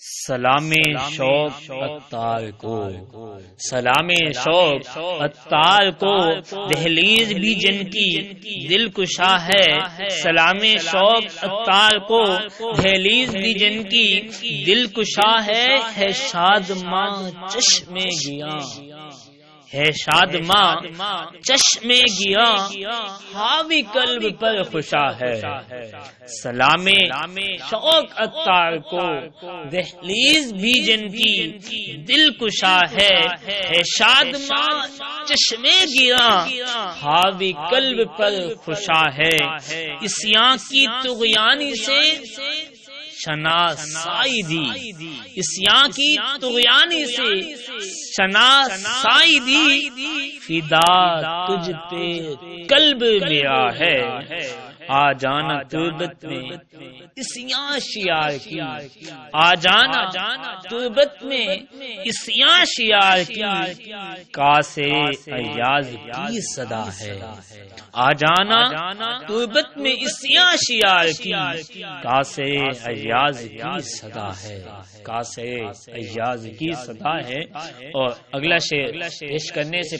سلام شوق عطار کو، سلام شوق عطار کو، دہلیز بھی جن کی دل کشا ہے۔ سلام شوق عطار کو، دہلیز بھی جن کی دل کشا ہے شاد ماں چشم گیا، ہے شاد ماں چشم گیا، حاوی قلب پر خوشا ہے۔ سلام شوق عطار کو، دہلیز بھی جن کی دل کشا ہے شاد ماں چشم گیا، حاوی قلب پر خوشا ہے۔ اسیاں کی طغیانی سے شناسائی دی، اسیاں کی طغیانی سے شناسائی دی، فدا تجھ پہ قلب میرا ہے۔ آ جانا تربت میں اسیاں شیار کی، آ جانا تربت میں اسیاں شیار کی، کاسے ایاز کی صدا ہے۔ آ جانا تربت میں اسیاں شیار کی، کاسے ایاز کی صدا ہے، کاسے ایاز کی صدا ہے۔ اور اگلا شعر پیش کرنے سے